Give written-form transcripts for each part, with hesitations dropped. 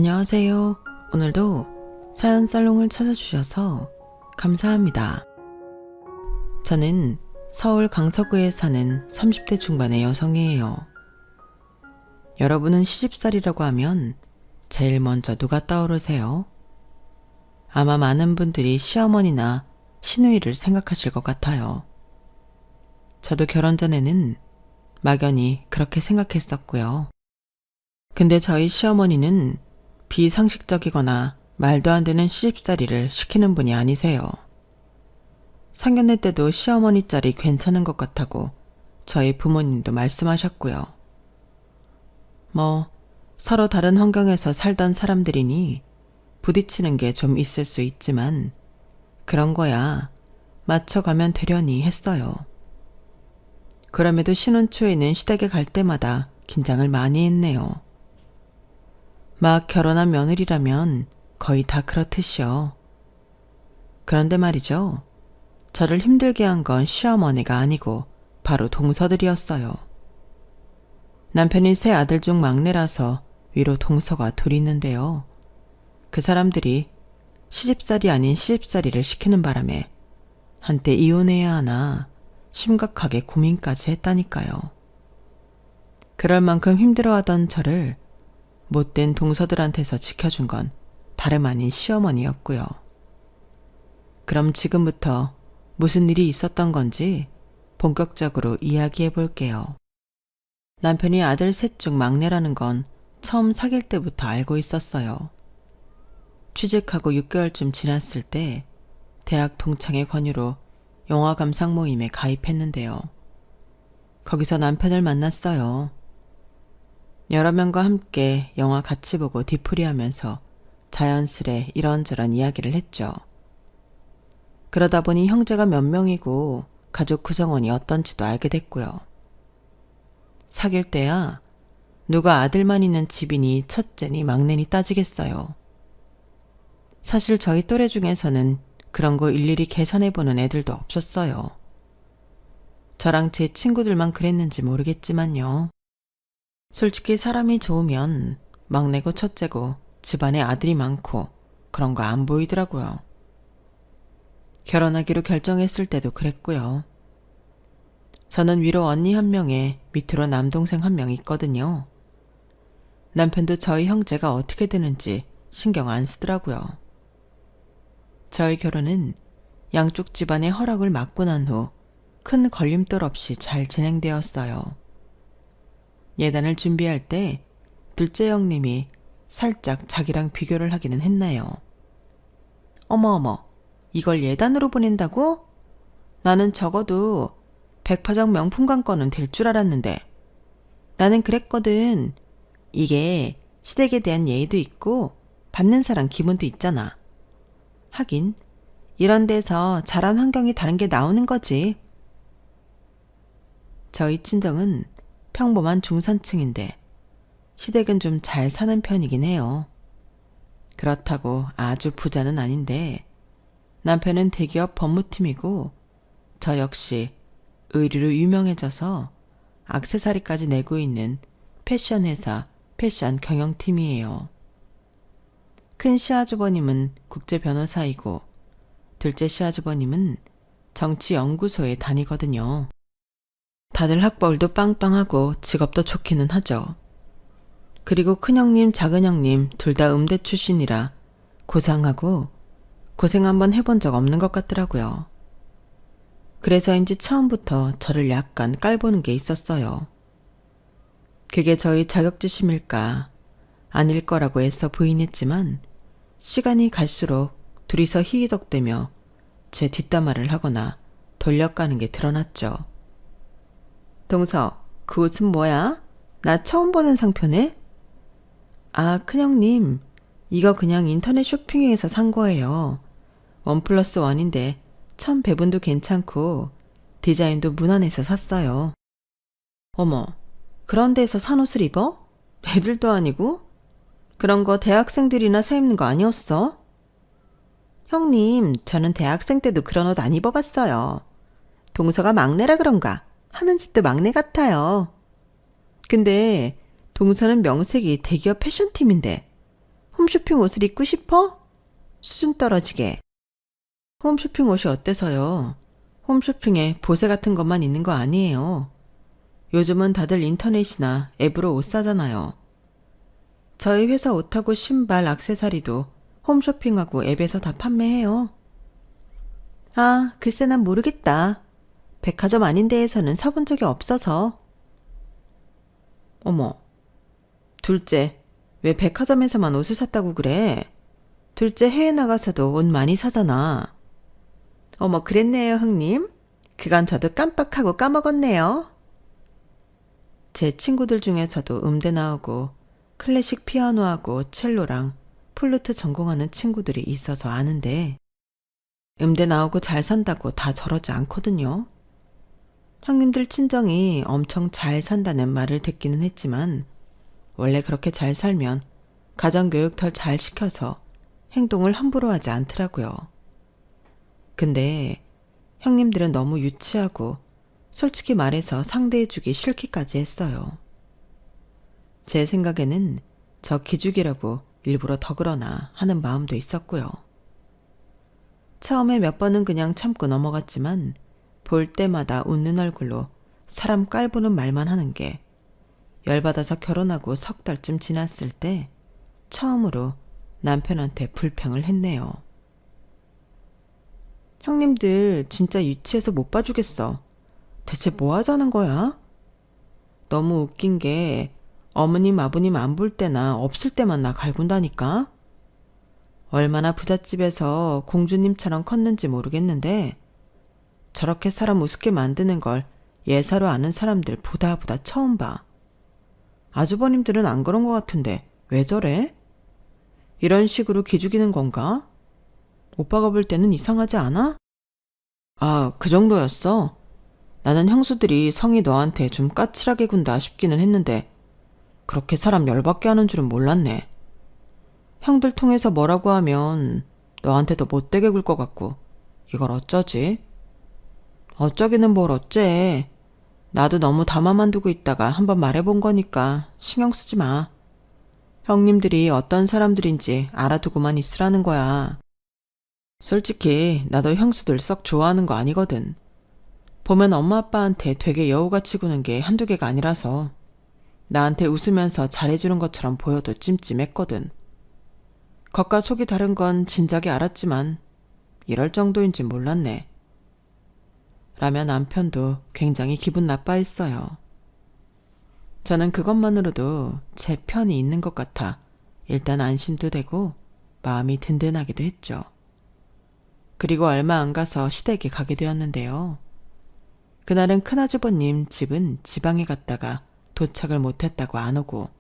안녕하세요. 오늘도 사연 살롱을 찾아주셔서 감사합니다. 저는 서울 강서구에 사는 30대 중반의 여성이에요. 여러분은 시집살이라고 하면 제일 먼저 누가 떠오르세요? 아마 많은 분들이 시어머니나 시누이를 생각하실 것 같아요. 저도 결혼 전에는 막연히 그렇게 생각했었고요. 근데 저희 시어머니는 비상식적이거나 말도 안 되는 시집살이를 시키는 분이 아니세요. 상견례 때도 시어머니 짤이 괜찮은 것 같다고 저희 부모님도 말씀하셨고요. 서로 다른 환경에서 살던 사람들이니 부딪히는 게 좀 있을 수 있지만 그런 거야 맞춰가면 되려니 했어요. 그럼에도 신혼 초에는 시댁에 갈 때마다 긴장을 많이 했네요. 막 결혼한 며느리라면 거의 다 그렇듯이요. 그런데 말이죠. 저를 힘들게 한 건 시어머니가 아니고 바로 동서들이었어요. 남편이 세 아들 중 막내라서 위로 동서가 둘 있는데요. 그 사람들이 시집살이 아닌 시집살이를 시키는 바람에 한때 이혼해야 하나 심각하게 고민까지 했다니까요. 그럴 만큼 힘들어하던 저를 못된 동서들한테서 지켜준 건 다름 아닌 시어머니였고요. 그럼 지금부터 무슨 일이 있었던 건지 본격적으로 이야기해 볼게요. 남편이 아들 셋 중 막내라는 건 처음 사귈 때부터 알고 있었어요. 취직하고 6개월쯤 지났을 때 대학 동창의 권유로 영화 감상 모임에 가입했는데요. 거기서 남편을 만났어요. 여러 명과 함께 영화 같이 보고 뒤풀이하면서 자연스레 이런저런 이야기를 했죠. 그러다 보니 형제가 몇 명이고 가족 구성원이 어떤지도 알게 됐고요. 사귈 때야 누가 아들만 있는 집이니 첫째니 막내니 따지겠어요. 사실 저희 또래 중에서는 그런 거 일일이 계산해보는 애들도 없었어요. 저랑 제 친구들만 그랬는지 모르겠지만요. 솔직히 사람이 좋으면 막내고 첫째고 집안에 아들이 많고 그런 거 안 보이더라고요. 결혼하기로 결정했을 때도 그랬고요. 저는 위로 언니 한 명에 밑으로 남동생 한 명 있거든요. 남편도 저희 형제가 어떻게 되는지 신경 안 쓰더라고요. 저희 결혼은 양쪽 집안의 허락을 받고 난 후 큰 걸림돌 없이 잘 진행되었어요. 예단을 준비할 때 둘째 형님이 살짝 자기랑 비교를 하기는 했나요. 어머, 이걸 예단으로 보낸다고? 나는 적어도 백화점 명품관건은 될 줄 알았는데. 나는 그랬거든. 이게 시댁에 대한 예의도 있고 받는 사람 기분도 있잖아. 하긴 이런 데서 자란 환경이 다른 게 나오는 거지. 저희 친정은 평범한 중산층인데 시댁은 좀 잘 사는 편이긴 해요. 그렇다고 아주 부자는 아닌데 남편은 대기업 법무팀이고 저 역시 의리로 유명해져서 액세서리까지 내고 있는 패션 회사 패션 경영팀이에요. 큰 시아주버님은 국제 변호사이고 둘째 시아주버님은 정치연구소에 다니거든요. 다들 학벌도 빵빵하고 직업도 좋기는 하죠. 그리고 큰형님, 작은형님 둘 다 음대 출신이라 고상하고 고생 한번 해본 적 없는 것 같더라고요. 그래서인지 처음부터 저를 약간 깔보는 게 있었어요. 그게 저희 자격지심일까 아닐 거라고 애써 부인했지만 시간이 갈수록 둘이서 희희덕대며 제 뒷담화를 하거나 돌려가는 게 드러났죠. 동서, 그 옷은 뭐야? 나 처음 보는 상표네? 아, 큰형님, 이거 그냥 인터넷 쇼핑에서 산 거예요. 1+1인데 천 배분도 괜찮고 디자인도 무난해서 샀어요. 어머, 그런 데에서 산 옷을 입어? 애들도 아니고? 그런 거 대학생들이나 사 입는 거 아니었어? 형님, 저는 대학생 때도 그런 옷 안 입어봤어요. 동서가 막내라 그런가? 하는 짓도 막내 같아요. 근데 동서는 명색이 대기업 패션팀인데 홈쇼핑 옷을 입고 싶어? 수준 떨어지게. 홈쇼핑 옷이 어때서요? 홈쇼핑에 보세 같은 것만 있는 거 아니에요. 요즘은 다들 인터넷이나 앱으로 옷 사잖아요. 저희 회사 옷하고 신발, 액세서리도 홈쇼핑하고 앱에서 다 판매해요. 아, 글쎄 난 모르겠다. 백화점 아닌 데에서는 사본 적이 없어서. 어머, 둘째, 왜 백화점에서만 옷을 샀다고 그래? 둘째 해외 나가서도 옷 많이 사잖아. 어머, 그랬네요, 형님. 그건 저도 깜빡하고 까먹었네요. 제 친구들 중에서도 음대 나오고 클래식 피아노하고 첼로랑 플루트 전공하는 친구들이 있어서 아는데 음대 나오고 잘 산다고 다 저러지 않거든요. 형님들 친정이 엄청 잘 산다는 말을 듣기는 했지만 원래 그렇게 잘 살면 가정교육 덜 잘 시켜서 행동을 함부로 하지 않더라고요. 근데 형님들은 너무 유치하고 솔직히 말해서 상대해주기 싫기까지 했어요. 제 생각에는 저 기죽이라고 일부러 더 그러나 하는 마음도 있었고요. 처음에 몇 번은 그냥 참고 넘어갔지만 볼 때마다 웃는 얼굴로 사람 깔보는 말만 하는 게 열받아서 결혼하고 석 달쯤 지났을 때 처음으로 남편한테 불평을 했네요. 형님들 진짜 유치해서 못 봐주겠어. 대체 뭐 하자는 거야? 너무 웃긴 게 어머님 아버님 안 볼 때나 없을 때만 나 갈군다니까? 얼마나 부잣집에서 공주님처럼 컸는지 모르겠는데 저렇게 사람 우습게 만드는 걸 예사로 아는 사람들 보다 처음 봐. 아주버님들은 안 그런 것 같은데 왜 저래? 이런 식으로 기죽이는 건가? 오빠가 볼 때는 이상하지 않아? 아, 그 정도였어? 나는 형수들이 성이 너한테 좀 까칠하게 군다 싶기는 했는데 그렇게 사람 열받게 하는 줄은 몰랐네. 형들 통해서 뭐라고 하면 너한테도 못되게 굴 것 같고 이걸 어쩌지? 어쩌기는 뭘 어째. 나도 너무 담아만 두고 있다가 한번 말해본 거니까 신경 쓰지 마. 형님들이 어떤 사람들인지 알아두고만 있으라는 거야. 솔직히 나도 형수들 썩 좋아하는 거 아니거든. 보면 엄마 아빠한테 되게 여우같이 구는 게 한두 개가 아니라서 나한테 웃으면서 잘해주는 것처럼 보여도 찜찜했거든. 겉과 속이 다른 건 진작에 알았지만 이럴 정도인지 몰랐네. 라며 남편도 굉장히 기분 나빠했어요. 저는 그것만으로도 제 편이 있는 것 같아 일단 안심도 되고 마음이 든든하기도 했죠. 그리고 얼마 안 가서 시댁에 가게 되었는데요. 그날은 큰아주버님 집은 지방에 갔다가 도착을 못했다고 안 오고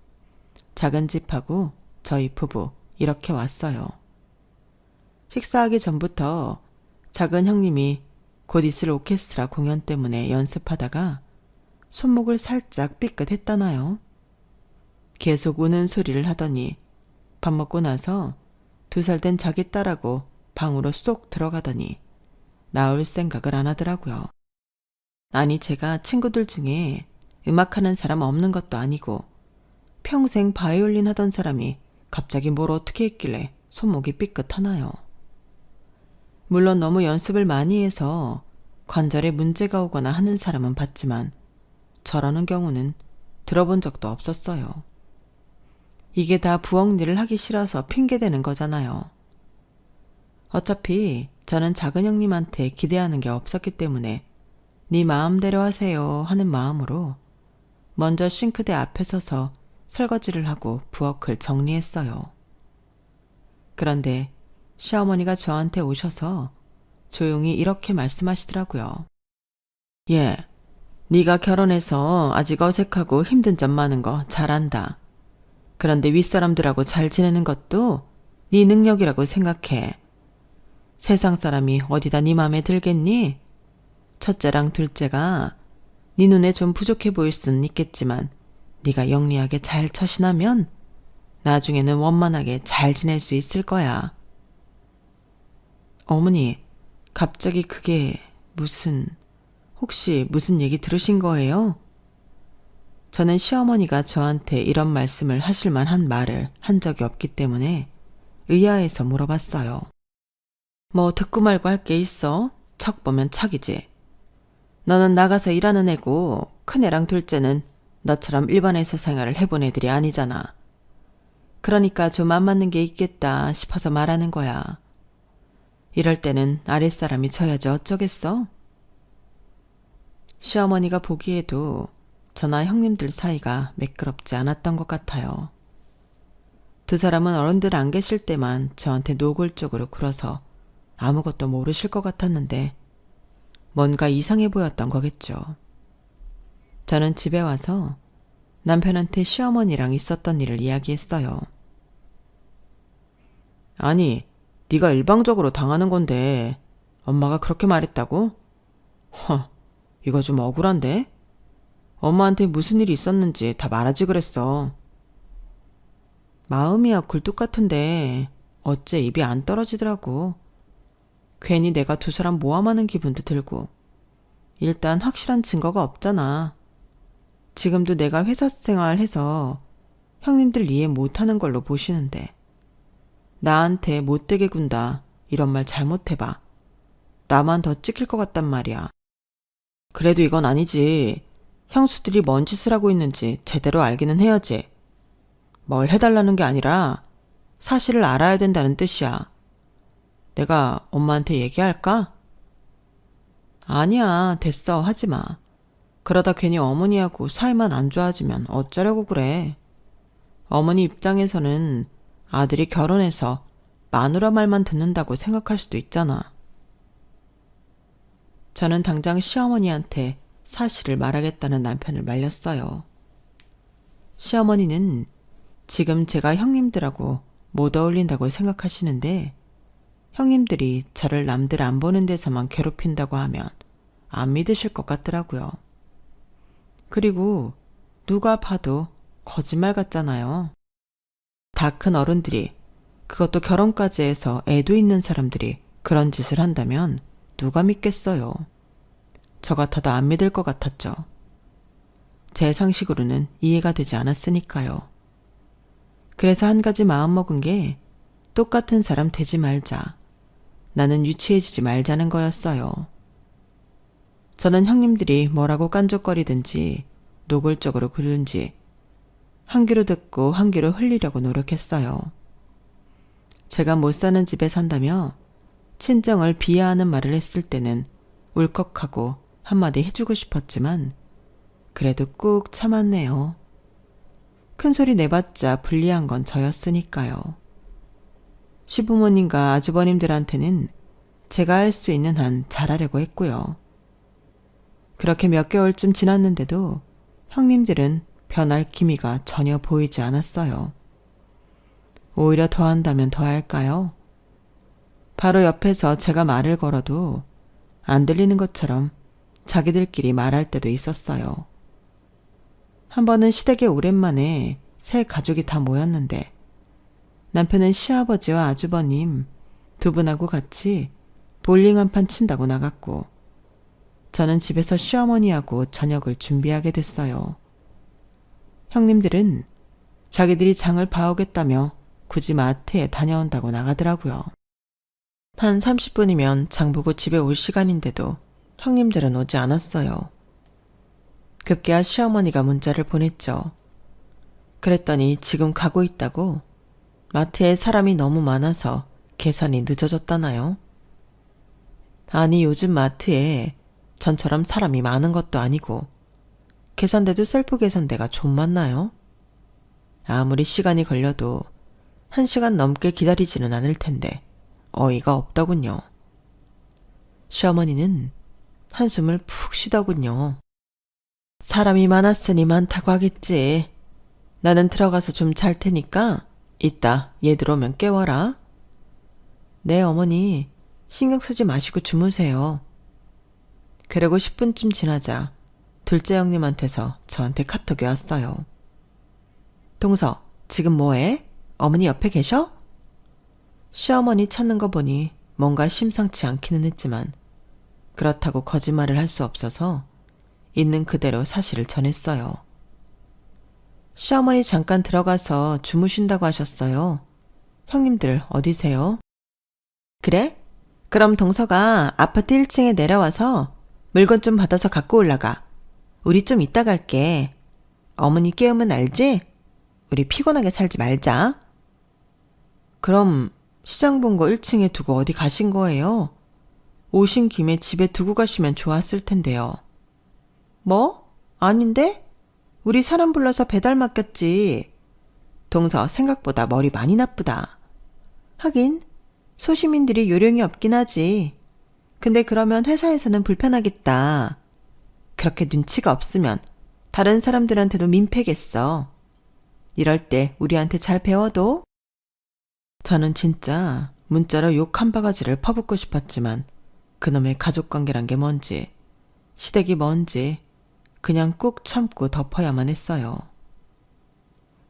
작은 집하고 저희 부부 이렇게 왔어요. 식사하기 전부터 작은 형님이 곧 있을 오케스트라 공연 때문에 연습하다가 손목을 살짝 삐끗했다나요. 계속 우는 소리를 하더니 밥 먹고 나서 2살 된 자기 딸하고 방으로 쏙 들어가더니 나올 생각을 안 하더라고요. 아니 제가 친구들 중에 음악하는 사람 없는 것도 아니고 평생 바이올린 하던 사람이 갑자기 뭘 어떻게 했길래 손목이 삐끗하나요. 물론 너무 연습을 많이 해서 관절에 문제가 오거나 하는 사람은 봤지만 저라는 경우는 들어본 적도 없었어요. 이게 다 부엌 일을 하기 싫어서 핑계대는 거잖아요. 어차피 저는 작은 형님한테 기대하는 게 없었기 때문에 네 마음대로 하세요 하는 마음으로 먼저 싱크대 앞에 서서 설거지를 하고 부엌을 정리했어요. 그런데 시어머니가 저한테 오셔서 조용히 이렇게 말씀하시더라고요. 예, 네가 결혼해서 아직 어색하고 힘든 점 많은 거 잘 안다. 그런데 윗사람들하고 잘 지내는 것도 네 능력이라고 생각해. 세상 사람이 어디다 네 맘에 들겠니? 첫째랑 둘째가 네 눈에 좀 부족해 보일 수는 있겠지만 네가 영리하게 잘 처신하면 나중에는 원만하게 잘 지낼 수 있을 거야. 어머니, 갑자기 그게 혹시 무슨 얘기 들으신 거예요? 저는 시어머니가 저한테 이런 말씀을 하실 만한 말을 한 적이 없기 때문에 의아해서 물어봤어요. 뭐 듣고 말고 할 게 있어? 척 보면 척이지. 너는 나가서 일하는 애고 큰애랑 둘째는 너처럼 일반 회사 생활을 해본 애들이 아니잖아. 그러니까 좀 안 맞는 게 있겠다 싶어서 말하는 거야. 이럴 때는 아랫사람이 져야지 어쩌겠어? 시어머니가 보기에도 저나 형님들 사이가 매끄럽지 않았던 것 같아요. 두 사람은 어른들 안 계실 때만 저한테 노골적으로 굴어서 아무것도 모르실 것 같았는데 뭔가 이상해 보였던 거겠죠. 저는 집에 와서 남편한테 시어머니랑 있었던 일을 이야기했어요. 아니, 네가 일방적으로 당하는 건데 엄마가 그렇게 말했다고? 이거 좀 억울한데? 엄마한테 무슨 일이 있었는지 다 말하지 그랬어. 마음이야 굴뚝 같은데 어째 입이 안 떨어지더라고. 괜히 내가 두 사람 모함하는 기분도 들고. 일단 확실한 증거가 없잖아. 지금도 내가 회사 생활해서 형님들 이해 못하는 걸로 보시는데 나한테 못되게 군다 이런 말 잘못해봐. 나만 더 찍힐 것 같단 말이야. 그래도 이건 아니지. 형수들이 뭔 짓을 하고 있는지 제대로 알기는 해야지. 뭘 해달라는 게 아니라 사실을 알아야 된다는 뜻이야. 내가 엄마한테 얘기할까? 아니야, 됐어. 하지 마. 그러다 괜히 어머니하고 사이만 안 좋아지면 어쩌려고 그래. 어머니 입장에서는 아들이 결혼해서 마누라 말만 듣는다고 생각할 수도 있잖아. 저는 당장 시어머니한테 사실을 말하겠다는 남편을 말렸어요. 시어머니는 지금 제가 형님들하고 못 어울린다고 생각하시는데 형님들이 저를 남들 안 보는 데서만 괴롭힌다고 하면 안 믿으실 것 같더라고요. 그리고 누가 봐도 거짓말 같잖아요. 다 큰 어른들이, 그것도 결혼까지 해서 애도 있는 사람들이 그런 짓을 한다면 누가 믿겠어요. 저 같아도 안 믿을 것 같았죠. 제 상식으로는 이해가 되지 않았으니까요. 그래서 한 가지 마음먹은 게 똑같은 사람 되지 말자. 나는 유치해지지 말자는 거였어요. 저는 형님들이 뭐라고 깐족거리든지 노골적으로 굴든지 한 귀로 듣고 한 귀로 흘리려고 노력했어요. 제가 못 사는 집에 산다며 친정을 비하하는 말을 했을 때는 울컥하고 한마디 해주고 싶었지만 그래도 꾹 참았네요. 큰소리 내봤자 불리한 건 저였으니까요. 시부모님과 아주버님들한테는 제가 할 수 있는 한 잘하려고 했고요. 그렇게 몇 개월쯤 지났는데도 형님들은 변할 기미가 전혀 보이지 않았어요. 오히려 더한다면 더할까요? 바로 옆에서 제가 말을 걸어도 안 들리는 것처럼 자기들끼리 말할 때도 있었어요. 한 번은 시댁에 오랜만에 새 가족이 다 모였는데 남편은 시아버지와 아주버님 두 분하고 같이 볼링 한 판 친다고 나갔고 저는 집에서 시어머니하고 저녁을 준비하게 됐어요. 형님들은 자기들이 장을 봐오겠다며 굳이 마트에 다녀온다고 나가더라고요. 한 30분이면 장 보고 집에 올 시간인데도 형님들은 오지 않았어요. 급기야 시어머니가 문자를 보냈죠. 그랬더니 지금 가고 있다고. 마트에 사람이 너무 많아서 계산이 늦어졌다나요? 아니 요즘 마트에 전처럼 사람이 많은 것도 아니고 계산대도 셀프 계산대가 좀 많나요? 아무리 시간이 걸려도 1시간 넘게 기다리지는 않을 텐데 어이가 없더군요. 시어머니는 한숨을 푹 쉬더군요. 사람이 많았으니 많다고 하겠지. 나는 들어가서 좀 잘 테니까 이따 얘 들어오면 깨워라. 네 어머니 신경 쓰지 마시고 주무세요. 그리고 10분쯤 지나자 둘째 형님한테서 저한테 카톡이 왔어요. 동서 지금 뭐해? 어머니 옆에 계셔? 시어머니 찾는 거 보니 뭔가 심상치 않기는 했지만 그렇다고 거짓말을 할 수 없어서 있는 그대로 사실을 전했어요. 시어머니 잠깐 들어가서 주무신다고 하셨어요. 형님들 어디세요? 그래? 그럼 동서가 아파트 1층에 내려와서 물건 좀 받아서 갖고 올라가. 우리 좀 이따 갈게. 어머니 깨우면 알지? 우리 피곤하게 살지 말자. 그럼 시장 본 거 1층에 두고 어디 가신 거예요? 오신 김에 집에 두고 가시면 좋았을 텐데요. 뭐? 아닌데? 우리 사람 불러서 배달 맡겼지. 동서 생각보다 머리 많이 나쁘다. 하긴 소시민들이 요령이 없긴 하지. 근데 그러면 회사에서는 불편하겠다. 그렇게 눈치가 없으면 다른 사람들한테도 민폐겠어. 이럴 때 우리한테 잘 배워도. 저는 진짜 문자로 욕 한 바가지를 퍼붓고 싶었지만 그놈의 가족관계란 게 뭔지, 시댁이 뭔지 그냥 꾹 참고 덮어야만 했어요.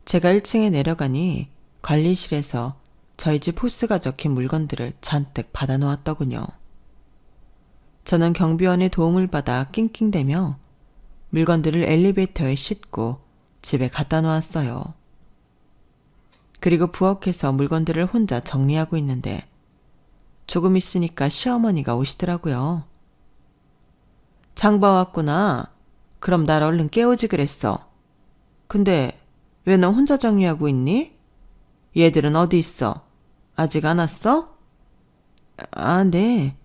제가 1층에 내려가니 관리실에서 저희 집 호스가 적힌 물건들을 잔뜩 받아놓았더군요. 저는 경비원의 도움을 받아 낑낑대며 물건들을 엘리베이터에 싣고 집에 갖다 놓았어요. 그리고 부엌에서 물건들을 혼자 정리하고 있는데 조금 있으니까 시어머니가 오시더라고요. 장봐 왔구나. 그럼 날 얼른 깨우지 그랬어. 근데 왜 너 혼자 정리하고 있니? 얘들은 어디 있어? 아직 안 왔어? 아, 네.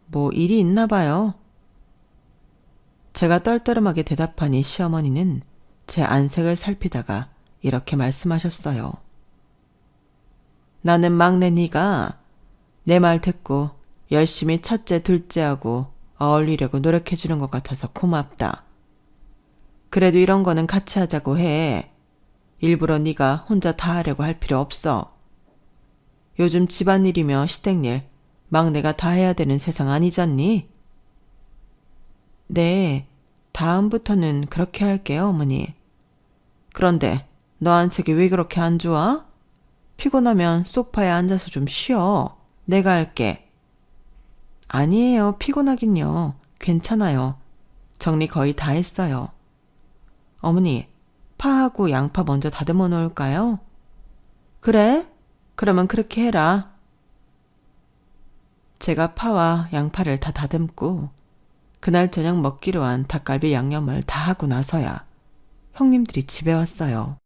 뭐 일이 있나 봐요. 제가 떨떠름하게 대답하니 시어머니는 제 안색을 살피다가 이렇게 말씀하셨어요. 나는 막내 네가 내 말 듣고 열심히 첫째, 둘째하고 어울리려고 노력해주는 것 같아서 고맙다. 그래도 이런 거는 같이 하자고 해. 일부러 네가 혼자 다 하려고 할 필요 없어. 요즘 집안일이며 시댁일 막내가 다 해야 되는 세상 아니잖니? 네, 다음부터는 그렇게 할게요, 어머니. 그런데 너 안색이 왜 그렇게 안 좋아? 피곤하면 소파에 앉아서 좀 쉬어. 내가 할게. 아니에요, 피곤하긴요. 괜찮아요. 정리 거의 다 했어요. 어머니, 파하고 양파 먼저 다듬어 놓을까요? 그래? 그러면 그렇게 해라. 제가 파와 양파를 다 다듬고 그날 저녁 먹기로 한 닭갈비 양념을 다 하고 나서야 형님들이 집에 왔어요.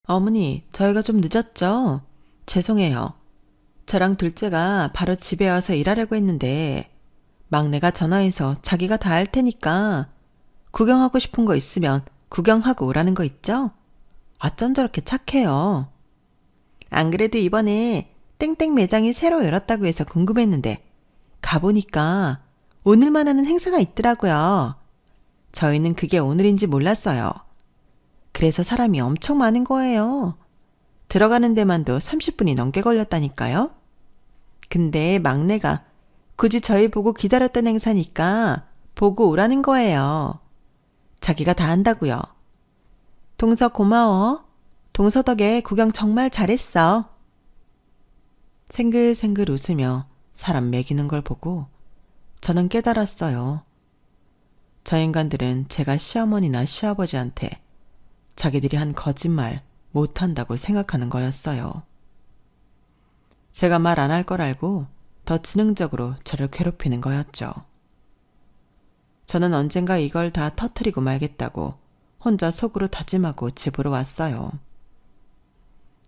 어머니, 저희가 좀 늦었죠? 죄송해요. 저랑 둘째가 바로 집에 와서 일하려고 했는데 막내가 전화해서 자기가 다 할 테니까 구경하고 싶은 거 있으면 구경하고 오라는 거 있죠? 어쩜 저렇게 착해요. 안 그래도 이번에 땡땡 매장이 새로 열었다고 해서 궁금했는데 가보니까 오늘만 하는 행사가 있더라고요. 저희는 그게 오늘인지 몰랐어요. 그래서 사람이 엄청 많은 거예요. 들어가는 데만도 30분이 넘게 걸렸다니까요. 근데 막내가 굳이 저희 보고 기다렸던 행사니까 보고 오라는 거예요. 자기가 다 한다고요. 동서 고마워. 동서 덕에 구경 정말 잘했어. 생글생글 웃으며 사람 먹이는 걸 보고 저는 깨달았어요. 저 인간들은 제가 시어머니나 시아버지한테 자기들이 한 거짓말 못한다고 생각하는 거였어요. 제가 말 안 할 걸 알고 더 지능적으로 저를 괴롭히는 거였죠. 저는 언젠가 이걸 다 터뜨리고 말겠다고 혼자 속으로 다짐하고 집으로 왔어요.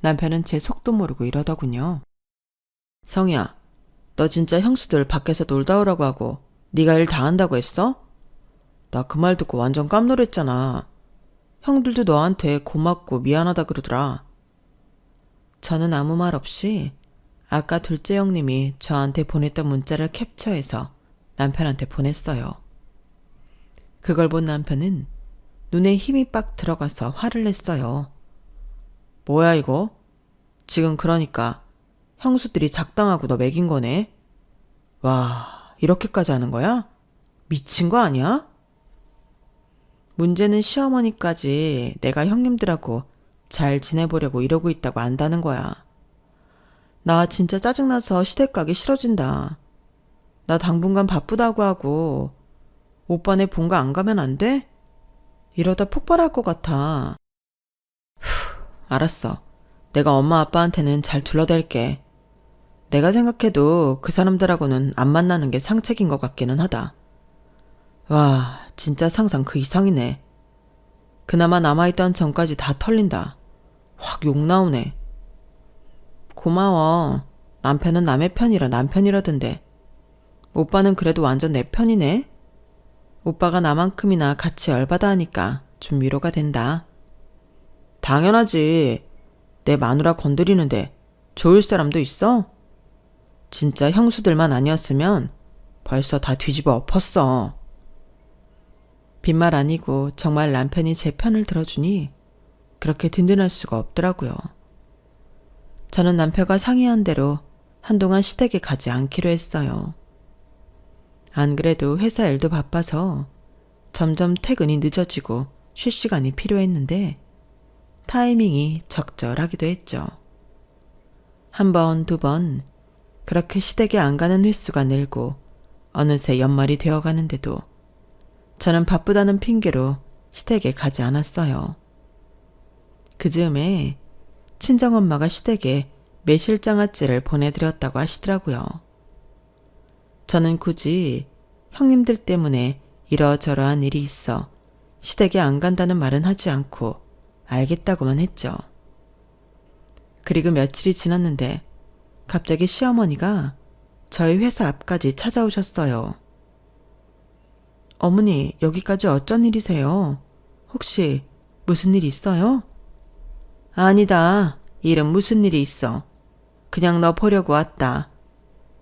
남편은 제 속도 모르고 이러더군요. 성희야, 너 진짜 형수들 밖에서 놀다 오라고 하고 네가 일 다 한다고 했어? 나 그 말 듣고 완전 깜놀했잖아. 형들도 너한테 고맙고 미안하다 그러더라. 저는 아무 말 없이 아까 둘째 형님이 저한테 보냈던 문자를 캡처해서 남편한테 보냈어요. 그걸 본 남편은 눈에 힘이 빡 들어가서 화를 냈어요. 뭐야 이거? 지금 그러니까 형수들이 작당하고 너 먹인 거네? 와, 이렇게까지 하는 거야? 미친 거 아니야? 문제는 시어머니까지 내가 형님들하고 잘 지내보려고 이러고 있다고 안다는 거야. 나 진짜 짜증나서 시댁 가기 싫어진다. 나 당분간 바쁘다고 하고 오빠네 본가 안 가면 안 돼? 이러다 폭발할 것 같아. 알았어. 내가 엄마 아빠한테는 잘 둘러댈게. 내가 생각해도 그 사람들하고는 안 만나는 게 상책인 것 같기는 하다. 와, 진짜 상상 그 이상이네. 그나마 남아있던 정까지 다 털린다. 확 욕 나오네. 고마워. 남편은 남의 편이라 남편이라던데. 오빠는 그래도 완전 내 편이네. 오빠가 나만큼이나 같이 열받아 하니까 좀 위로가 된다. 당연하지. 내 마누라 건드리는데 좋을 사람도 있어? 진짜 형수들만 아니었으면 벌써 다 뒤집어 엎었어. 빈말 아니고 정말 남편이 제 편을 들어주니 그렇게 든든할 수가 없더라고요. 저는 남편과 상의한 대로 한동안 시댁에 가지 않기로 했어요. 안 그래도 회사 일도 바빠서 점점 퇴근이 늦어지고 쉴 시간이 필요했는데 타이밍이 적절하기도 했죠. 한 번, 두 번 그렇게 시댁에 안 가는 횟수가 늘고 어느새 연말이 되어 가는데도 저는 바쁘다는 핑계로 시댁에 가지 않았어요. 그 즈음에 친정엄마가 시댁에 매실장아찌를 보내드렸다고 하시더라고요. 저는 굳이 형님들 때문에 이러저러한 일이 있어 시댁에 안 간다는 말은 하지 않고 알겠다고만 했죠. 그리고 며칠이 지났는데 갑자기 시어머니가 저희 회사 앞까지 찾아오셨어요. 어머니, 여기까지 어쩐 일이세요? 혹시 무슨 일 있어요? 아니다. 일은 무슨 일이 있어. 그냥 너 보려고 왔다.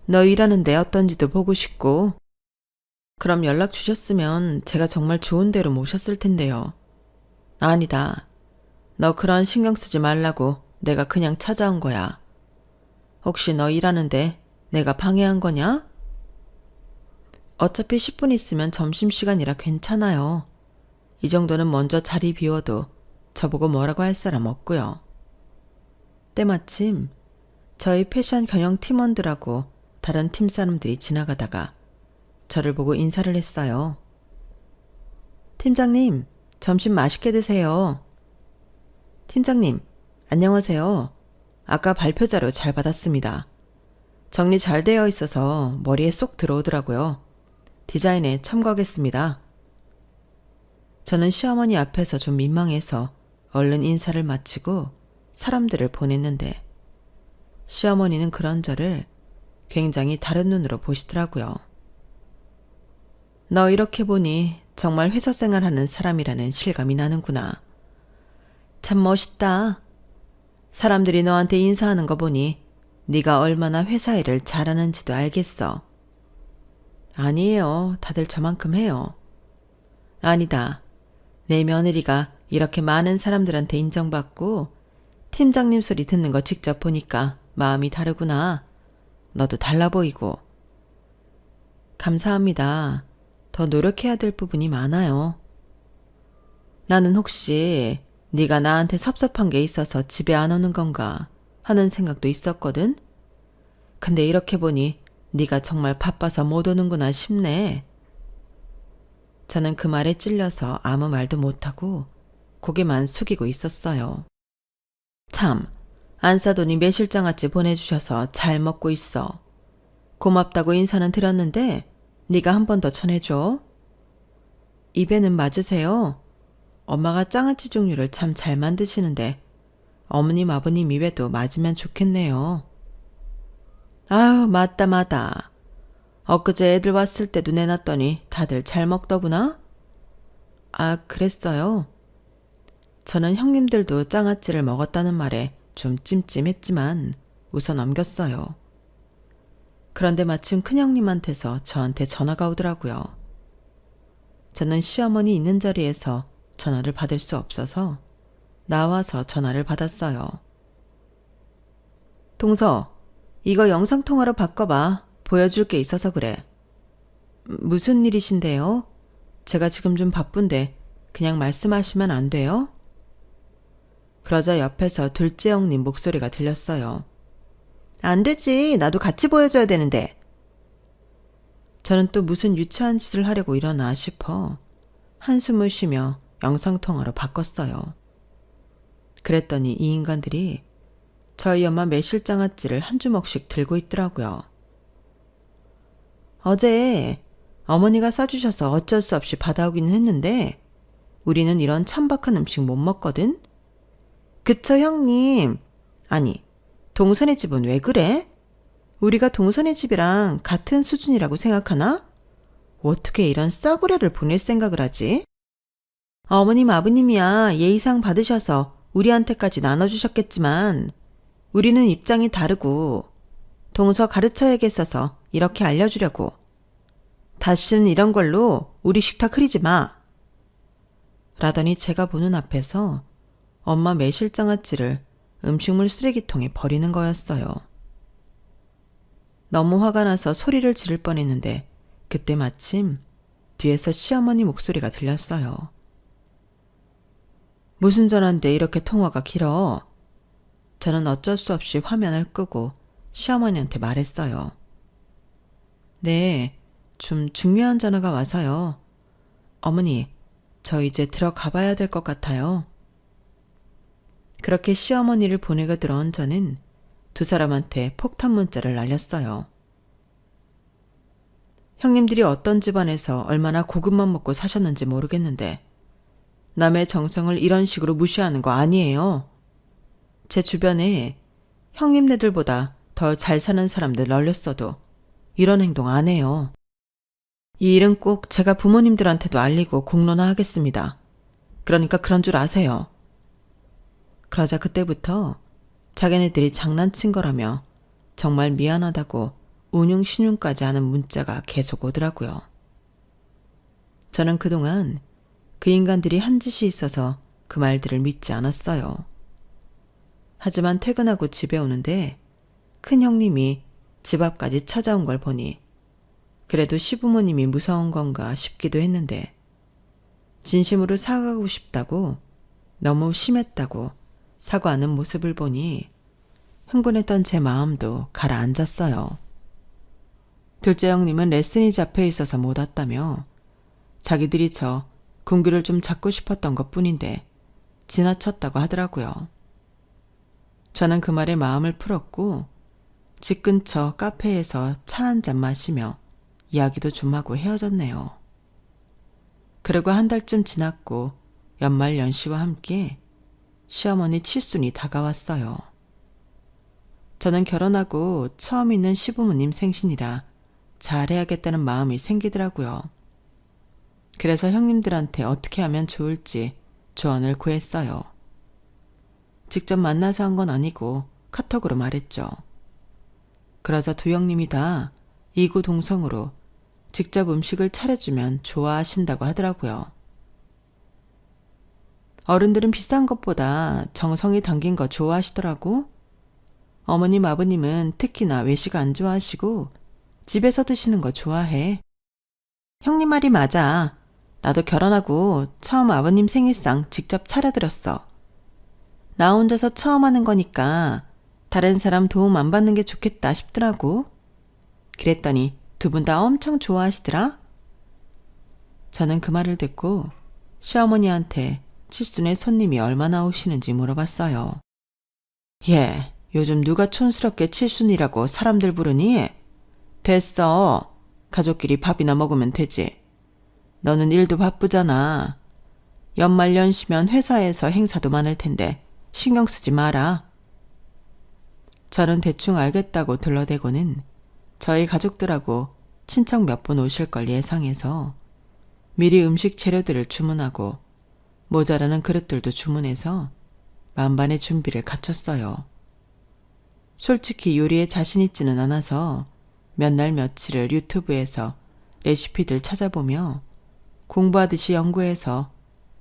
너 일하는데 어떤지도 보고 싶고. 그럼 연락 주셨으면 제가 정말 좋은 데로 모셨을 텐데요. 아니다. 너 그런 신경 쓰지 말라고 내가 그냥 찾아온 거야. 혹시 너 일하는데 내가 방해한 거냐? 어차피 10분 있으면 점심시간이라 괜찮아요. 이 정도는 먼저 자리 비워도 저보고 뭐라고 할 사람 없고요. 때마침 저희 패션 경영 팀원들하고 다른 팀 사람들이 지나가다가 저를 보고 인사를 했어요. 팀장님, 점심 맛있게 드세요. 팀장님, 안녕하세요. 아까 발표 자료 잘 받았습니다. 정리 잘 되어 있어서 머리에 쏙 들어오더라고요. 디자인에 참고하겠습니다. 저는 시어머니 앞에서 좀 민망해서 얼른 인사를 마치고 사람들을 보냈는데 시어머니는 그런 저를 굉장히 다른 눈으로 보시더라고요. 너 이렇게 보니 정말 회사 생활하는 사람이라는 실감이 나는구나. 참 멋있다. 사람들이 너한테 인사하는 거 보니 네가 얼마나 회사 일을 잘하는지도 알겠어. 아니에요. 다들 저만큼 해요. 아니다. 내 며느리가 이렇게 많은 사람들한테 인정받고 팀장님 소리 듣는 거 직접 보니까 마음이 다르구나. 너도 달라 보이고. 감사합니다. 더 노력해야 될 부분이 많아요. 나는 혹시 네가 나한테 섭섭한 게 있어서 집에 안 오는 건가 하는 생각도 있었거든. 근데 이렇게 보니 네가 정말 바빠서 못 오는구나 싶네. 저는 그 말에 찔려서 아무 말도 못하고 고개만 숙이고 있었어요. 참, 안사돈이 매실장아찌 보내주셔서 잘 먹고 있어. 고맙다고 인사는 드렸는데 네가 한 번 더 전해줘. 입에는 맞으세요. 엄마가 장아찌 종류를 참 잘 만드시는데 어머님 아버님 입에도 맞으면 좋겠네요. 아유, 맞다. 엊그제 애들 왔을 때도 내놨더니 다들 잘 먹더구나? 아, 그랬어요? 저는 형님들도 장아찌를 먹었다는 말에 좀 찜찜했지만 웃어 넘겼어요. 그런데 마침 큰형님한테서 저한테 전화가 오더라고요. 저는 시어머니 있는 자리에서 전화를 받을 수 없어서 나와서 전화를 받았어요. 동서, 이거 영상통화로 바꿔봐. 보여줄 게 있어서 그래. 무슨 일이신데요? 제가 지금 좀 바쁜데 그냥 말씀하시면 안 돼요? 그러자 옆에서 둘째 형님 목소리가 들렸어요. 안 되지. 나도 같이 보여줘야 되는데. 저는 또 무슨 유치한 짓을 하려고 일어나 싶어 한숨을 쉬며 영상통화로 바꿨어요. 그랬더니 이 인간들이 저희 엄마 매실장아찌를 한 주먹씩 들고 있더라고요. 어제 어머니가 싸주셔서 어쩔 수 없이 받아오기는 했는데 우리는 이런 천박한 음식 못 먹거든? 그쵸 형님? 아니, 동선의 집은 왜 그래? 우리가 동선의 집이랑 같은 수준이라고 생각하나? 어떻게 이런 싸구려를 보낼 생각을 하지? 어머님 아버님이야 예의상 받으셔서 우리한테까지 나눠주셨겠지만 우리는 입장이 다르고 동서 가르쳐야겠어서 이렇게 알려주려고. 다시는 이런 걸로 우리 식탁 흐리지 마. 라더니 제가 보는 앞에서 엄마 매실장아찌를 음식물 쓰레기통에 버리는 거였어요. 너무 화가 나서 소리를 지를 뻔했는데 그때 마침 뒤에서 시어머니 목소리가 들렸어요. 무슨 전화인데 이렇게 통화가 길어? 저는 어쩔 수 없이 화면을 끄고 시어머니한테 말했어요. 네, 좀 중요한 전화가 와서요. 어머니, 저 이제 들어가 봐야 될 것 같아요. 그렇게 시어머니를 보내고 들어온 저는 두 사람한테 폭탄 문자를 날렸어요. 형님들이 어떤 집안에서 얼마나 고급만 먹고 사셨는지 모르겠는데 남의 정성을 이런 식으로 무시하는 거 아니에요. 제 주변에 형님네들보다 더 잘 사는 사람들 널렸어도 이런 행동 안 해요. 이 일은 꼭 제가 부모님들한테도 알리고 공론화하겠습니다. 그러니까 그런 줄 아세요. 그러자 그때부터 자기네들이 장난친 거라며 정말 미안하다고 운용신용까지 하는 문자가 계속 오더라고요. 저는 그동안 그 인간들이 한 짓이 있어서 그 말들을 믿지 않았어요. 하지만 퇴근하고 집에 오는데 큰 형님이 집 앞까지 찾아온 걸 보니 그래도 시부모님이 무서운 건가 싶기도 했는데 진심으로 사과하고 싶다고 너무 심했다고 사과하는 모습을 보니 흥분했던 제 마음도 가라앉았어요. 둘째 형님은 레슨이 잡혀 있어서 못 왔다며 자기들이 저 군기를 좀 잡고 싶었던 것 뿐인데 지나쳤다고 하더라고요. 저는 그 말에 마음을 풀었고 집 근처 카페에서 차 한 잔 마시며 이야기도 좀 하고 헤어졌네요. 그리고 한 달쯤 지났고 연말 연시와 함께 시어머니 칠순이 다가왔어요. 저는 결혼하고 처음 있는 시부모님 생신이라 잘해야겠다는 마음이 생기더라고요. 그래서 형님들한테 어떻게 하면 좋을지 조언을 구했어요. 직접 만나서 한 건 아니고 카톡으로 말했죠. 그러자 두 형님이 다 이구동성으로 직접 음식을 차려주면 좋아하신다고 하더라고요. 어른들은 비싼 것보다 정성이 담긴 거 좋아하시더라고. 어머님 아버님은 특히나 외식 안 좋아하시고 집에서 드시는 거 좋아해. 형님 말이 맞아. 나도 결혼하고 처음 아버님 생일상 직접 차려드렸어. 나 혼자서 처음 하는 거니까 다른 사람 도움 안 받는 게 좋겠다 싶더라고. 그랬더니 두 분 다 엄청 좋아하시더라. 저는 그 말을 듣고 시어머니한테 칠순에 손님이 얼마나 오시는지 물어봤어요. 예, 요즘 누가 촌스럽게 칠순이라고 사람들 부르니? 됐어. 가족끼리 밥이나 먹으면 되지. 너는 일도 바쁘잖아. 연말 연시면 회사에서 행사도 많을 텐데 신경 쓰지 마라. 저는 대충 알겠다고 둘러대고는 저희 가족들하고 친척 몇 분 오실 걸 예상해서 미리 음식 재료들을 주문하고 모자라는 그릇들도 주문해서 만반의 준비를 갖췄어요. 솔직히 요리에 자신 있지는 않아서 몇 날 며칠을 유튜브에서 레시피들 찾아보며 공부하듯이 연구해서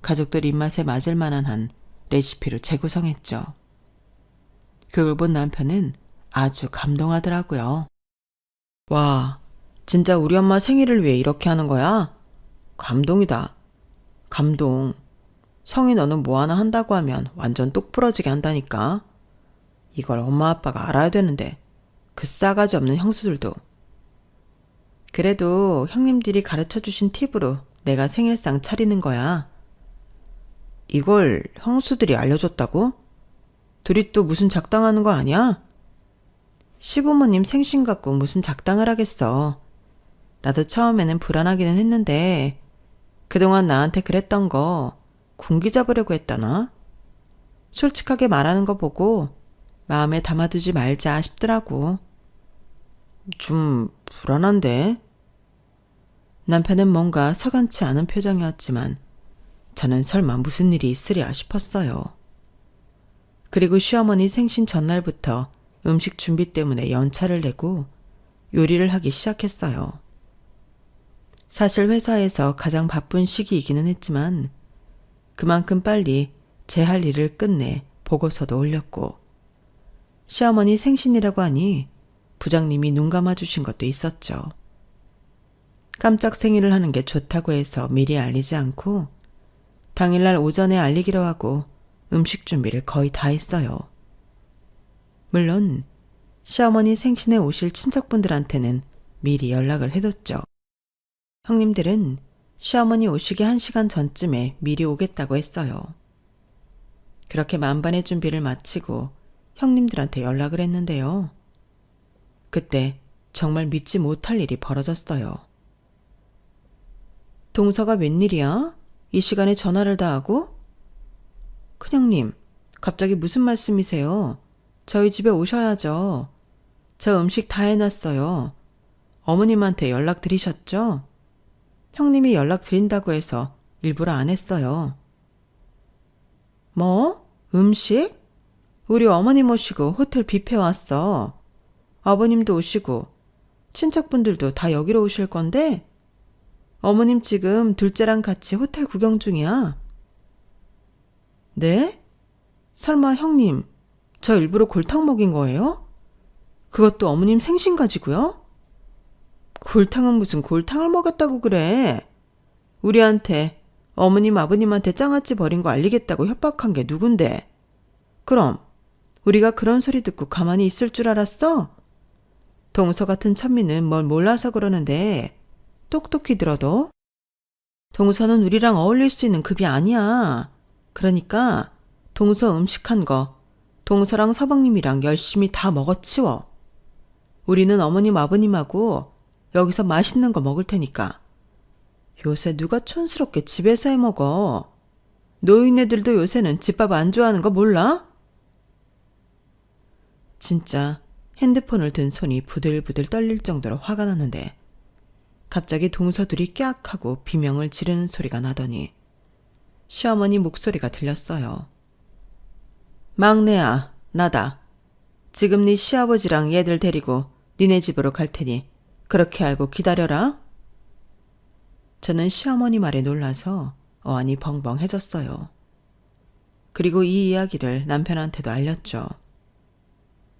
가족들 입맛에 맞을 만한 한 레시피로 재구성했죠. 그걸 본 남편은 아주 감동하더라고요. 와, 진짜 우리 엄마 생일을 위해 이렇게 하는 거야? 감동이다. 감동. 성이 너는 뭐 하나 한다고 하면 완전 똑 부러지게 한다니까. 이걸 엄마 아빠가 알아야 되는데 그 싸가지 없는 형수들도. 그래도 형님들이 가르쳐주신 팁으로 내가 생일상 차리는 거야. 이걸 형수들이 알려줬다고? 둘이 또 무슨 작당하는 거 아니야? 시부모님 생신 갖고 무슨 작당을 하겠어. 나도 처음에는 불안하기는 했는데 그동안 나한테 그랬던 거 군기 잡으려고 했다나? 솔직하게 말하는 거 보고 마음에 담아두지 말자 싶더라고. 좀 불안한데? 남편은 뭔가 석연치 않은 표정이었지만 저는 설마 무슨 일이 있으랴 싶었어요. 그리고 시어머니 생신 전날부터 음식 준비 때문에 연차를 내고 요리를 하기 시작했어요. 사실 회사에서 가장 바쁜 시기이기는 했지만 그만큼 빨리 제 할 일을 끝내 보고서도 올렸고 시어머니 생신이라고 하니 부장님이 눈 감아주신 것도 있었죠. 깜짝 생일을 하는 게 좋다고 해서 미리 알리지 않고 당일날 오전에 알리기로 하고 음식 준비를 거의 다 했어요. 물론 시어머니 생신에 오실 친척분들한테는 미리 연락을 해뒀죠. 형님들은 시어머니 오시기 1시간 전쯤에 미리 오겠다고 했어요. 그렇게 만반의 준비를 마치고 형님들한테 연락을 했는데요. 그때 정말 믿지 못할 일이 벌어졌어요. 동서가 웬일이야? 이 시간에 전화를 다 하고? 큰형님, 갑자기 무슨 말씀이세요? 저희 집에 오셔야죠. 저 음식 다 해놨어요. 어머님한테 연락드리셨죠? 형님이 연락드린다고 해서 일부러 안 했어요. 뭐? 음식? 우리 어머님 오시고 호텔 뷔페 왔어. 아버님도 오시고 친척분들도 다 여기로 오실 건데 어머님 지금 둘째랑 같이 호텔 구경 중이야. 네? 설마 형님, 저 일부러 골탕 먹인 거예요? 그것도 어머님 생신 가지고요? 골탕은 무슨 골탕을 먹였다고 그래. 우리한테 어머님 아버님한테 장아찌 버린 거 알리겠다고 협박한 게 누군데. 그럼 우리가 그런 소리 듣고 가만히 있을 줄 알았어? 동서 같은 천미는 뭘 몰라서 그러는데 똑똑히 들어도 동서는 우리랑 어울릴 수 있는 급이 아니야. 그러니까 동서 음식한 거 동서랑 서방님이랑 열심히 다 먹어치워. 우리는 어머님 아버님하고 여기서 맛있는 거 먹을 테니까. 요새 누가 촌스럽게 집에서 해 먹어. 노인네들도 요새는 집밥 안 좋아하는 거 몰라? 진짜 핸드폰을 든 손이 부들부들 떨릴 정도로 화가 났는데 갑자기 동서들이 깍 하고 비명을 지르는 소리가 나더니 시어머니 목소리가 들렸어요. 막내야, 나다. 지금 네 시아버지랑 얘들 데리고 니네 집으로 갈 테니 그렇게 알고 기다려라. 저는 시어머니 말에 놀라서 어안이 벙벙해졌어요. 그리고 이 이야기를 남편한테도 알렸죠.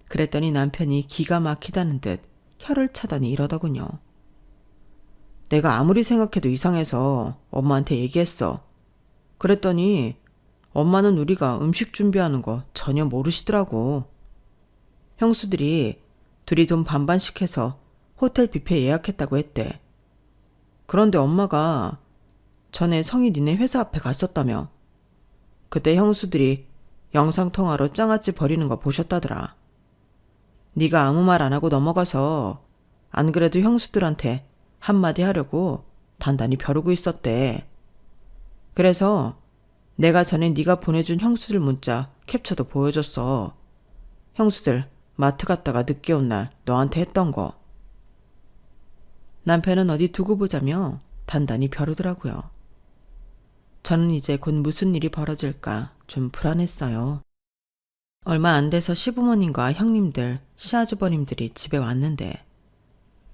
그랬더니 남편이 기가 막히다는 듯 혀를 차더니 이러더군요. 내가 아무리 생각해도 이상해서 엄마한테 얘기했어. 그랬더니 엄마는 우리가 음식 준비하는 거 전혀 모르시더라고. 형수들이 둘이 돈 반반씩 해서 호텔 뷔페 예약했다고 했대. 그런데 엄마가 전에 성이 니네 회사 앞에 갔었다며. 그때 형수들이 영상통화로 장아찌 버리는 거 보셨다더라. 네가 아무 말 안 하고 넘어가서 안 그래도 형수들한테 한마디 하려고 단단히 벼르고 있었대. 그래서 내가 전에 네가 보내준 형수들 문자 캡처도 보여줬어. 형수들 마트 갔다가 늦게 온 날 너한테 했던 거. 남편은 어디 두고 보자며 단단히 벼르더라고요. 저는 이제 곧 무슨 일이 벌어질까 좀 불안했어요. 얼마 안 돼서 시부모님과 형님들, 시아주버님들이 집에 왔는데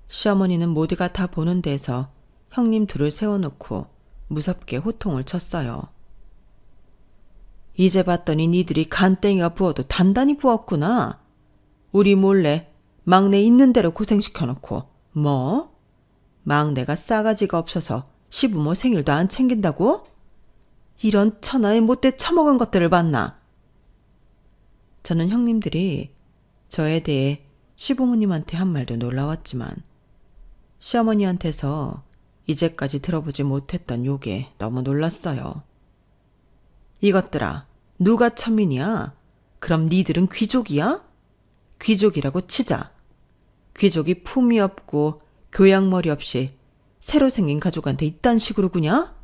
시어머니는 모두가 다 보는 데서 형님 둘을 세워놓고 무섭게 호통을 쳤어요. 이제 봤더니 니들이 간땡이가 부어도 단단히 부었구나. 우리 몰래 막내 있는 대로 고생시켜놓고 뭐? 막내가 싸가지가 없어서 시부모 생일도 안 챙긴다고? 이런 천하에 못돼 처먹은 것들을 봤나? 저는 형님들이 저에 대해 시부모님한테 한 말도 놀라웠지만 시어머니한테서 이제까지 들어보지 못했던 욕에 너무 놀랐어요. 이것들아, 누가 천민이야? 그럼 니들은 귀족이야? 귀족이라고 치자. 귀족이 품위 없고 교양머리 없이 새로 생긴 가족한테 이딴 식으로 구냐?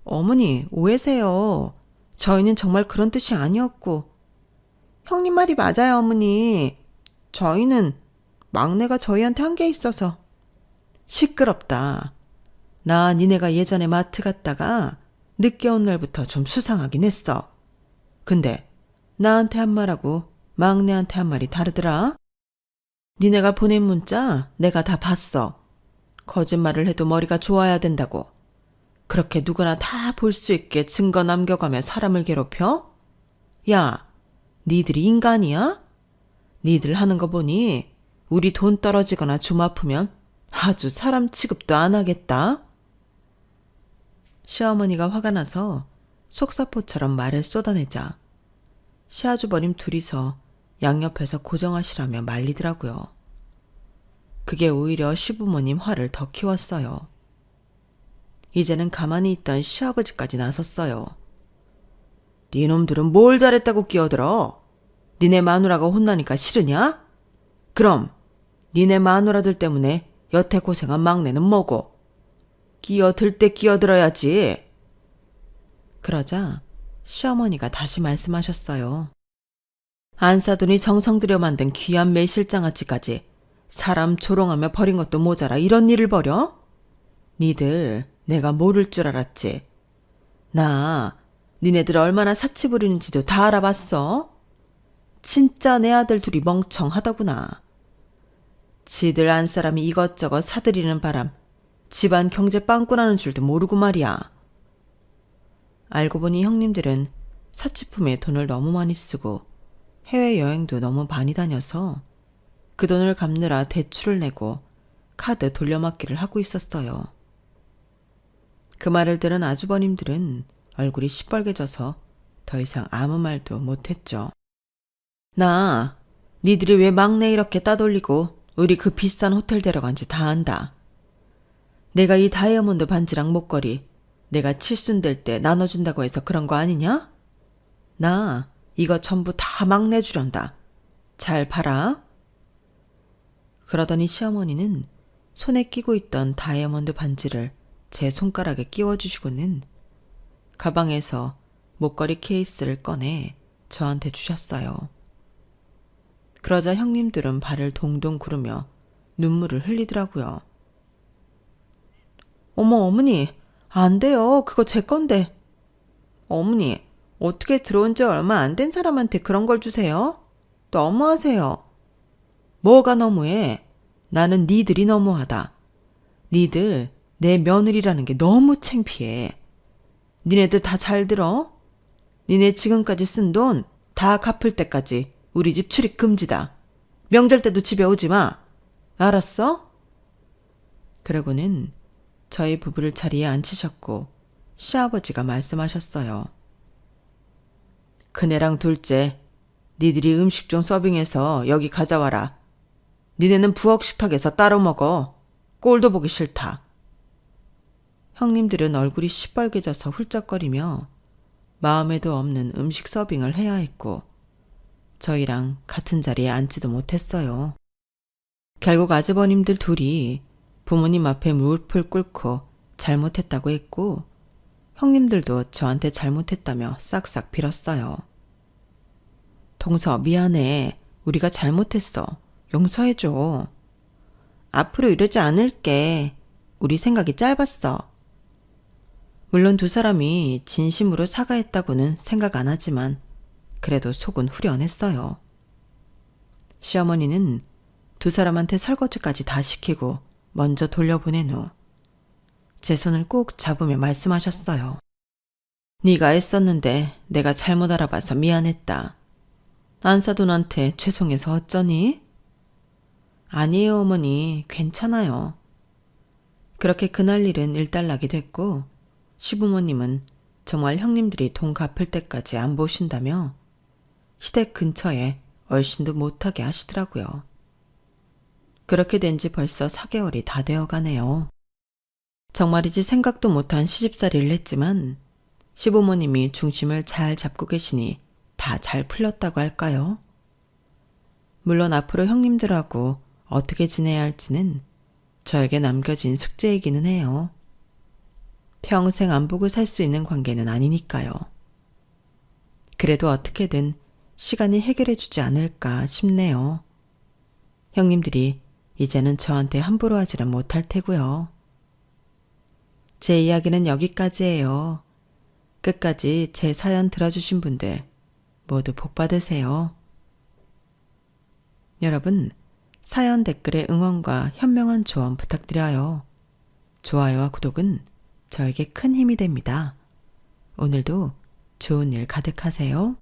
어머니, 오해세요. 저희는 정말 그런 뜻이 아니었고. 형님 말이 맞아요, 어머니. 저희는 막내가 저희한테 한 게 있어서. 시끄럽다. 나 니네가 예전에 마트 갔다가 늦게 온 날부터 좀 수상하긴 했어. 근데 나한테 한 말하고 막내한테 한 말이 다르더라. 니네가 보낸 문자 내가 다 봤어. 거짓말을 해도 머리가 좋아야 된다고. 그렇게 누구나 다 볼 수 있게 증거 남겨가며 사람을 괴롭혀? 야, 니들이 인간이야? 니들 하는 거 보니 우리 돈 떨어지거나 좀 아프면 아주 사람 취급도 안 하겠다. 시어머니가 화가 나서 속사포처럼 말을 쏟아내자 시아주버님 둘이서 양옆에서 고정하시라며 말리더라고요. 그게 오히려 시부모님 화를 더 키웠어요. 이제는 가만히 있던 시아버지까지 나섰어요. 니놈들은 뭘 잘했다고 끼어들어? 니네 마누라가 혼나니까 싫으냐? 그럼 니네 마누라들 때문에 여태 고생한 막내는 뭐고? 끼어들 때 끼어들어야지. 그러자 시어머니가 다시 말씀하셨어요. 안 사돈이 정성 들여 만든 귀한 매실장아찌까지 사람 조롱하며 버린 것도 모자라 이런 일을 벌여? 니들 내가 모를 줄 알았지. 나 니네들 얼마나 사치 부리는지도 다 알아봤어. 진짜 내 아들 둘이 멍청하더구나. 지들 안 사람이 이것저것 사들이는 바람 집안 경제 빵꾸나는 줄도 모르고 말이야. 알고 보니 형님들은 사치품에 돈을 너무 많이 쓰고 해외여행도 너무 많이 다녀서 그 돈을 갚느라 대출을 내고 카드 돌려막기를 하고 있었어요. 그 말을 들은 아주버님들은 얼굴이 시뻘개져서 더 이상 아무 말도 못했죠. 나 니들이 왜 막내 이렇게 따돌리고 우리 그 비싼 호텔 데려간지 다 안다. 내가 이 다이아몬드 반지랑 목걸이 내가 칠순될 때 나눠준다고 해서 그런 거 아니냐? 나 이거 전부 다 막내 주련다. 잘 봐라. 그러더니 시어머니는 손에 끼고 있던 다이아몬드 반지를 제 손가락에 끼워주시고는 가방에서 목걸이 케이스를 꺼내 저한테 주셨어요. 그러자 형님들은 발을 동동 구르며 눈물을 흘리더라고요. 어머, 어머니, 안 돼요. 그거 제 건데. 어머니, 어떻게 들어온 지 얼마 안 된 사람한테 그런 걸 주세요? 너무하세요. 뭐가 너무해? 나는 니들이 너무하다. 니들 내 며느리라는 게 너무 창피해. 니네들 다 잘 들어? 니네 지금까지 쓴 돈 다 갚을 때까지 우리 집 출입 금지다. 명절 때도 집에 오지 마. 알았어? 그러고는 저희 부부를 자리에 앉히셨고 시아버지가 말씀하셨어요. 큰애랑 둘째, 니들이 음식 좀 서빙해서 여기 가져와라. 니네는 부엌 식탁에서 따로 먹어. 꼴도 보기 싫다. 형님들은 얼굴이 시뻘개져서 훌쩍거리며 마음에도 없는 음식 서빙을 해야 했고 저희랑 같은 자리에 앉지도 못했어요. 결국 아주버님들 둘이 부모님 앞에 무릎을 꿇고 잘못했다고 했고 형님들도 저한테 잘못했다며 싹싹 빌었어요. 동서 미안해. 우리가 잘못했어. 용서해줘. 앞으로 이러지 않을게. 우리 생각이 짧았어. 물론 두 사람이 진심으로 사과했다고는 생각 안 하지만 그래도 속은 후련했어요. 시어머니는 두 사람한테 설거지까지 다 시키고 먼저 돌려보낸 후 제 손을 꼭 잡으며 말씀하셨어요. 네가 애썼는데 내가 잘못 알아봐서 미안했다. 안사돈한테 죄송해서 어쩌니? 아니에요, 어머니. 괜찮아요. 그렇게 그날 일은 일단락이 됐고 시부모님은 정말 형님들이 돈 갚을 때까지 안 보신다며 시댁 근처에 얼씬도 못하게 하시더라고요. 그렇게 된 지 벌써 4개월이 다 되어가네요. 정말이지 생각도 못한 시집살이를 했지만 시부모님이 중심을 잘 잡고 계시니 다 잘 풀렸다고 할까요? 물론 앞으로 형님들하고 어떻게 지내야 할지는 저에게 남겨진 숙제이기는 해요. 평생 안 보고 살 수 있는 관계는 아니니까요. 그래도 어떻게든 시간이 해결해 주지 않을까 싶네요. 형님들이 이제는 저한테 함부로 하지는 못할 테고요. 제 이야기는 여기까지예요. 끝까지 제 사연 들어주신 분들 모두 복 받으세요. 여러분, 사연 댓글에 응원과 현명한 조언 부탁드려요. 좋아요와 구독은 저에게 큰 힘이 됩니다. 오늘도 좋은 일 가득하세요.